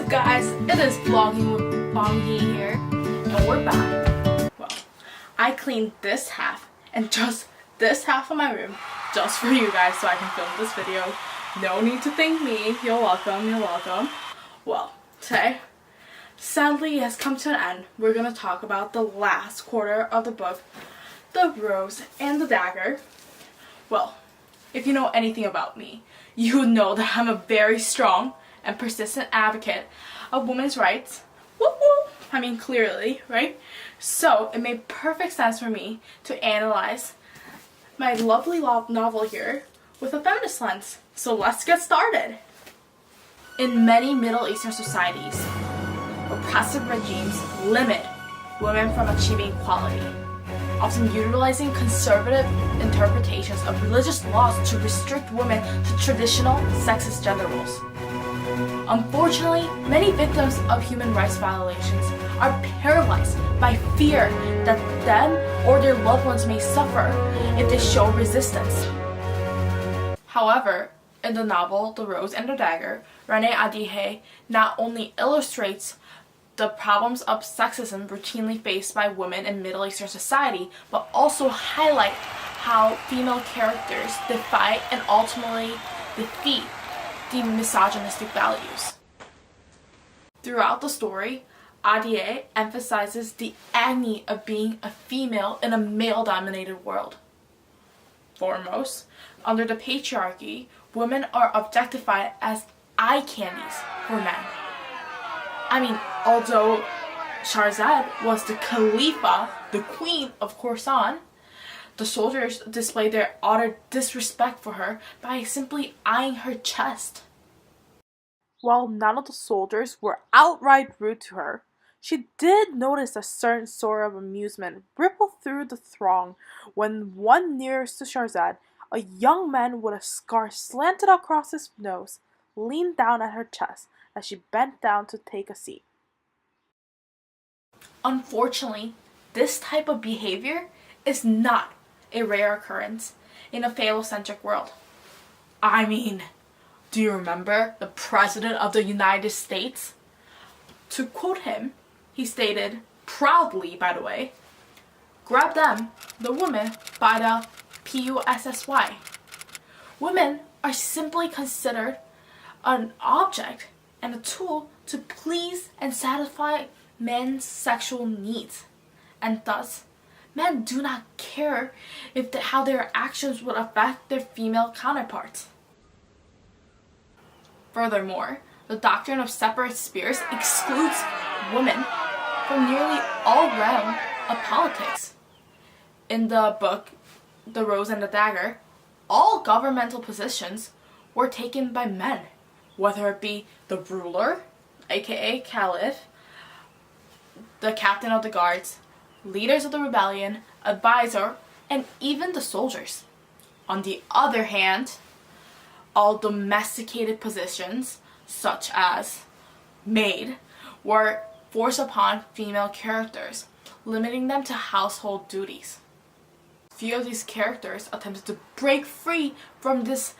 guys? It is Vlogging with Bongi here, and we're back. Well, I cleaned this half and just this half of my room just for you guys so I can film this video. No need to thank me. You're welcome, you're welcome. Well, today, sadly, has come to an end. We're going to talk about the last quarter of the book, The Rose and the Dagger. Well, if you know anything about me, you know that I'm a very strong and persistent advocate of women's rights. Woo woo! I mean, clearly, right? So it made perfect sense for me to analyze my lovely novel here with a feminist lens. So let's get started. In many Middle Eastern societies, oppressive regimes limit women from achieving equality, often utilizing conservative interpretations of religious laws to restrict women to traditional sexist gender roles. Unfortunately, many victims of human rights violations are paralyzed by fear that them or their loved ones may suffer if they show resistance. However, in the novel The Rose and the Dagger, Renee Adihye not only illustrates the problems of sexism routinely faced by women in Middle Eastern society, but also highlight how female characters defy and ultimately defeat the misogynistic values. Throughout the story, Adihye emphasizes the agony of being a female in a male-dominated world. Foremost, under the patriarchy, women are objectified as eye candies for men. I mean, although Shahrazad was the Khalifa, the queen of Khorasan, the soldiers displayed their utter disrespect for her by simply eyeing her chest. While none of the soldiers were outright rude to her, she did notice a certain sort of amusement ripple through the throng when one nearest to Shahrazad, a young man with a scar slanted across his nose, leaned down at her chest as she bent down to take a seat. Unfortunately, this type of behavior is not a rare occurrence in a phallocentric world. I mean, do you remember the President of the United States? To quote him, he stated, proudly by the way, "Grab them, the women, by the pussy." Women are simply considered an object and a tool to please and satisfy men's sexual needs, and thus men do not care how their actions would affect their female counterparts. Furthermore, the doctrine of separate spheres excludes women from nearly all realm of politics. In the book The Rose and the Dagger, all governmental positions were taken by men, whether it be the ruler, aka Caliph, the captain of the guards, leaders of the rebellion, advisor, and even the soldiers. On the other hand, all domesticated positions, such as maid, were forced upon female characters, limiting them to household duties. Few of these characters attempted to break free from this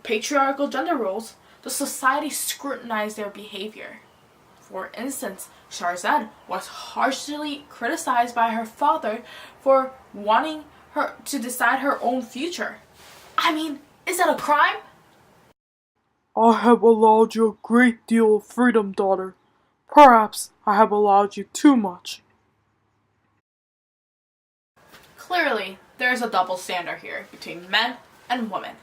patriarchal gender roles. The society scrutinized their behavior. For instance, Shahrazad was harshly criticized by her father for wanting her to decide her own future. I mean, is that a crime? I have allowed you a great deal of freedom, daughter. Perhaps I have allowed you too much. Clearly, there is a double standard here between men and women.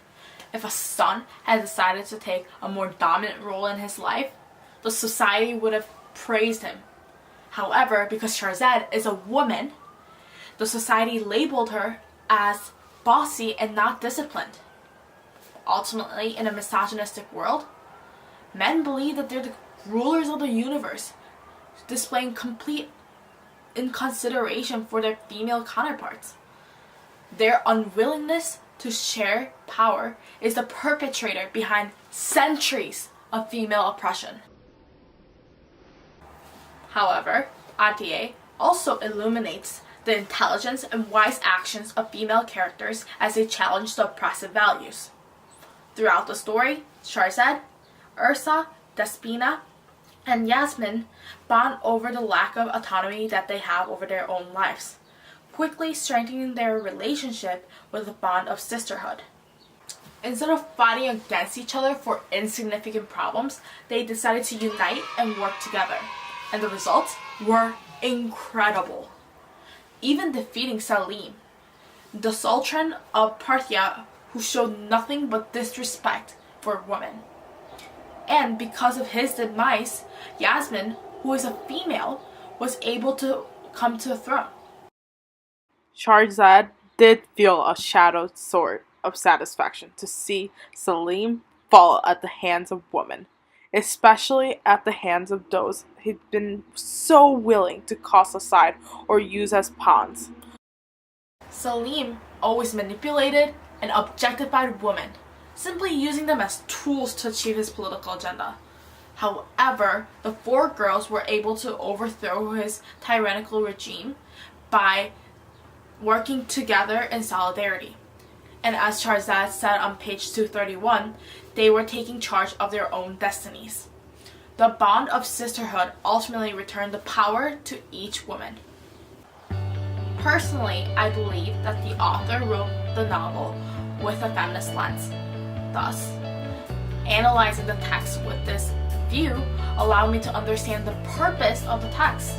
If a son had decided to take a more dominant role in his life, the society would have praised him. However, because Shahrazad is a woman, the society labeled her as bossy and not disciplined. Ultimately, in a misogynistic world, men believe that they're the rulers of the universe, displaying complete inconsideration for their female counterparts. Their unwillingness to share power is the perpetrator behind centuries of female oppression. However, Adihye also illuminates the intelligence and wise actions of female characters as they challenge the oppressive values. Throughout the story, Shahrazad, Ursa, Despina, and Yasmin bond over the lack of autonomy that they have over their own lives, quickly strengthening their relationship with a bond of sisterhood. Instead of fighting against each other for insignificant problems, they decided to unite and work together, and the results were incredible. Even defeating Salim, the Sultan of Parthia, who showed nothing but disrespect for women. And because of his demise, Yasmin, who is a female, was able to come to the throne. Shahrazad did feel a shadowed sort of satisfaction to see Salim fall at the hands of women, especially at the hands of those he'd been so willing to cast aside or use as pawns. Salim always manipulated and objectified women, simply using them as tools to achieve his political agenda. However, the four girls were able to overthrow his tyrannical regime by working together in solidarity. And as Shahrazad said on page 231, they were taking charge of their own destinies. The bond of sisterhood ultimately returned the power to each woman. Personally, I believe that the author wrote the novel with a feminist lens. Thus, analyzing the text with this view allowed me to understand the purpose of the text.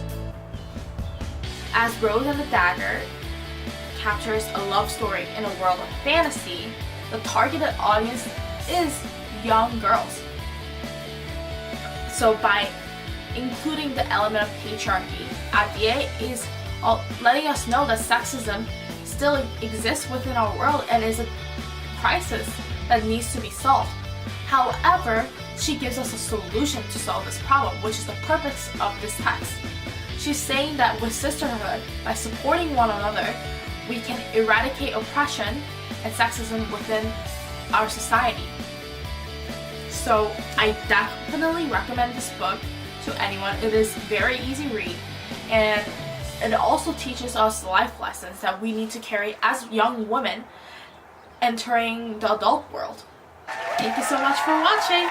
As Rose and the Dagger captures a love story in a world of fantasy, the targeted audience is young girls. So by including the element of patriarchy, Adie is letting us know that sexism still exists within our world and is a crisis that needs to be solved. However, she gives us a solution to solve this problem, which is the purpose of this text. She's saying that with sisterhood, by supporting one another, we can eradicate oppression and sexism within our society. So I definitely recommend this book to anyone. It is very easy read, and it also teaches us life lessons that we need to carry as young women entering the adult world. Thank you so much for watching!